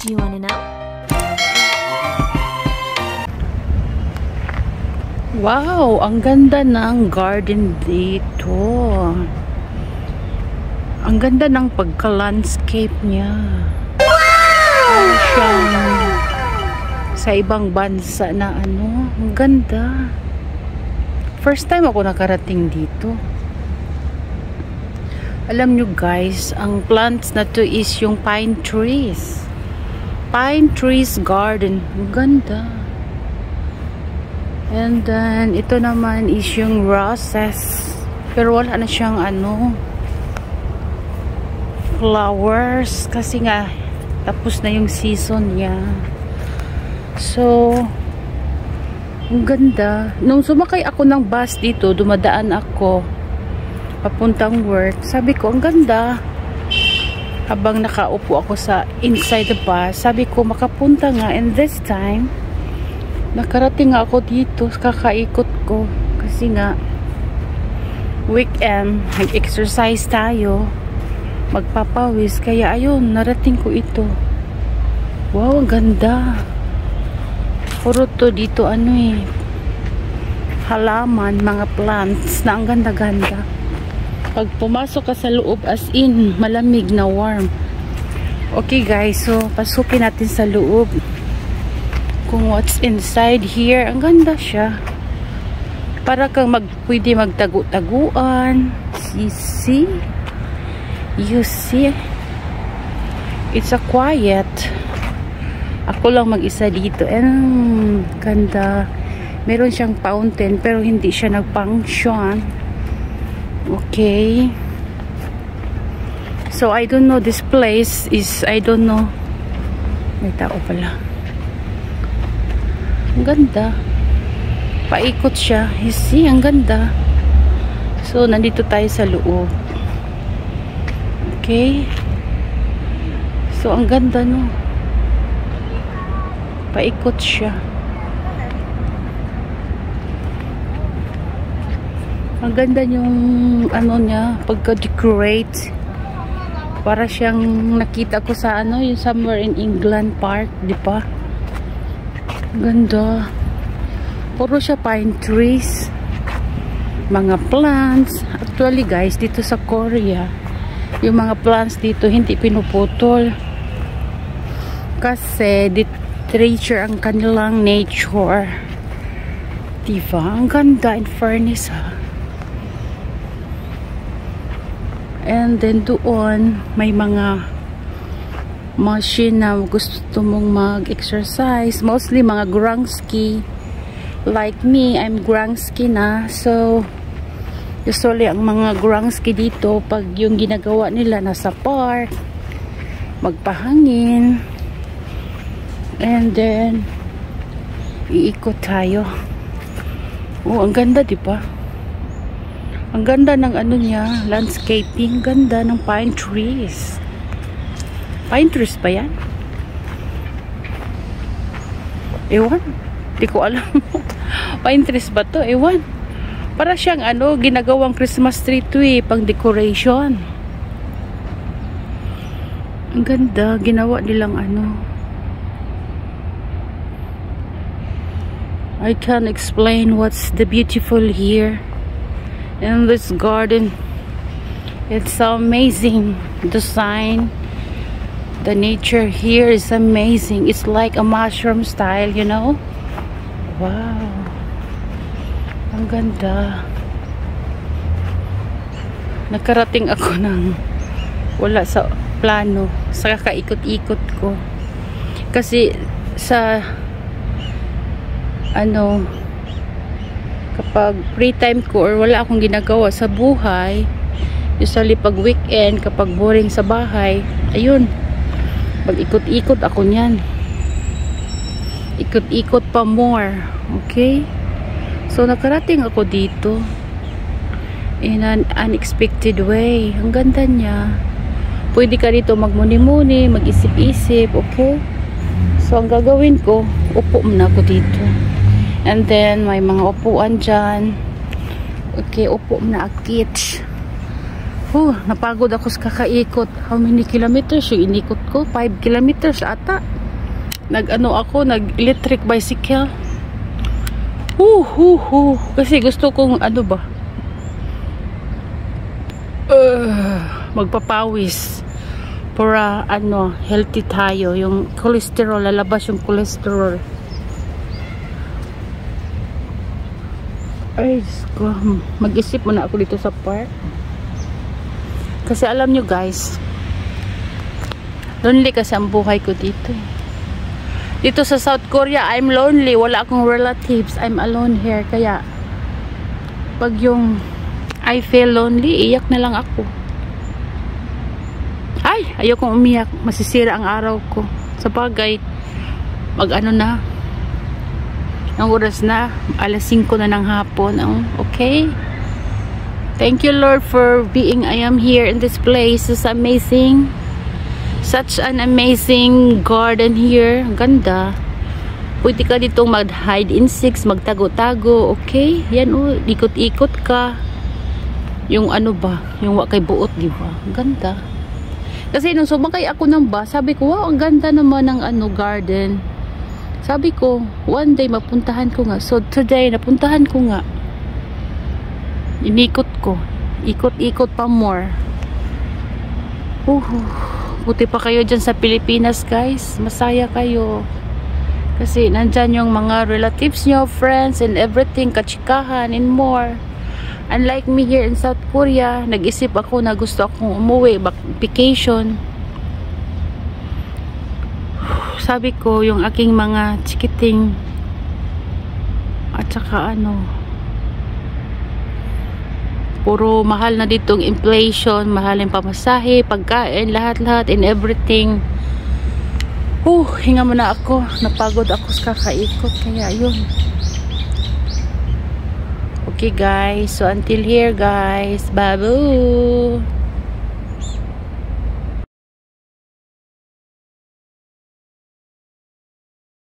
Do you want to know? Wow, ang ganda ng garden dito. Ang ganda ng pagka-landscape niya. Wow! Siyang sa ibang bansa na ano. Ang ganda. First time ako nakarating dito. Alam nyo guys, ang plants na to is yung pine trees. Pine trees garden. Ang ganda. And then, ito naman is yung roses. Pero wala na siyang ano, flowers. Kasi nga, tapos na yung season niya. So, ang ganda. Nung sumakay ako ng bus dito, dumadaan ako papuntang work. Sabi ko, ang ganda. Habang nakaupo ako sa inside the bus, sabi ko, makapunta nga. And this time, nakarating nga ako dito, kakaikot ko. Kasi nga, weekend, nag-exercise tayo. Magpapawis. Kaya ayun, narating ko ito. Wow, ang ganda. Puro to dito, ano eh, halaman, mga plants na ang ganda-ganda. Pag pumasok ka sa loob, as in, malamig na warm. Okay guys, so pasukin natin sa loob. Kung what's inside here, ang ganda siya. Para kang pwede magtagu-taguan. See? You see? It's a quiet. Ako lang mag-isa dito. And ganda. Meron siyang fountain pero hindi siya nag-function. Okay. So, I don't know. This place is, I don't know. May tao pala. Ang ganda. Paikot siya. You see, ang ganda. So, nandito tayo sa loob. Okay. So, ang ganda, no? Paikot siya. Ang ganda yung ano niya, pagka-decorate. Para siyang nakita ko sa ano, yung somewhere in England Park, di ba? Ganda. Puro siya pine trees. Mga plants. Actually guys, dito sa Korea, yung mga plants dito hindi pinuputol. Kasi literature ang kanilang nature. Diba? Ang ganda in fairness ha. And then doon, may mga machine na gusto mong mag-exercise. Mostly mga grangski. Like me, I'm grangski na. So, usually ang mga grangski dito, pag yung ginagawa nila nasa park, magpahangin. And then, iikot tayo. Oh, ang ganda, diba? Ang ganda ng ano niya, landscaping. Ganda ng pine trees. Pine trees ba yan? Ewan. Di ko alam. Pine trees ba to? Ewan. Para siyang ano, ginagawang Christmas tree to eh, pang decoration. Ang ganda. Ginawa nilang ano. I can't explain what's the beautiful here. In this garden, it's amazing design. The nature here is amazing. It's like a mushroom style, you know. Wow, ang ganda. Nakarating ako ng wala sa plano, sa kakaikot-ikot ko. Kasi sa ano, kapag free time ko or wala akong ginagawa sa buhay, usually pag weekend, kapag boring sa bahay, ayun, mag-ikot-ikot ako niyan. Ikot-ikot pa more. Okay? So, nakarating ako dito in an unexpected way. Ang ganda niya. Pwede ka dito magmuni-muni, mag-isip-isip. Okay? So, ang gagawin ko, upo muna ako dito. And then, may mga upuan dyan. Okay, upo na akit. Napagod ako sa kakaikot. How many kilometers yung inikot ko? 5 kilometers ata. Nag-electric bicycle. Kasi gusto kong magpapawis para healthy tayo. Yung cholesterol, lalabas yung cholesterol. Ay, mag-isip muna ako dito sa park. Kasi alam nyo guys, lonely kasi ang buhay ko dito. Dito sa South Korea, I'm lonely. Wala akong relatives. I'm alone here. Kaya, pag yung I feel lonely, iyak na lang ako. Ay, ayokong umiyak. Masisira ang araw ko. Sa bagay, na. Ang oras na. Alas 5 na ng hapon. Okay? Thank you, Lord, for being I am here in this place. It's amazing. Such an amazing garden here. Ganda. Pwede ka dito mag-hide insects, magtago-tago. Okay? Yan ikot-ikot ka. Yung yung wakay buot, di ba? Ganda. Kasi nung sumakay ako ng bus, sabi ko, wow, ang ganda naman ng garden. Sabi ko, one day mapuntahan ko nga. So today, napuntahan ko nga. Inikot ko. Ikot-ikot pa more. Buti pa kayo dyan sa Pilipinas, guys. Masaya kayo. Kasi nandyan yung mga relatives nyo, friends, and everything, kachikahan, and more. Unlike me here in South Korea, nag-isip ako na gusto akong umuwi, vacation. Sabi ko, yung aking mga chikiting at saka puro mahal na ditong inflation, mahal yung pamasahe, pagkain, lahat-lahat and everything. Hinga muna ako. Napagod ako sa kakaikot. Kaya yun. Okay guys. So until here guys. Babu.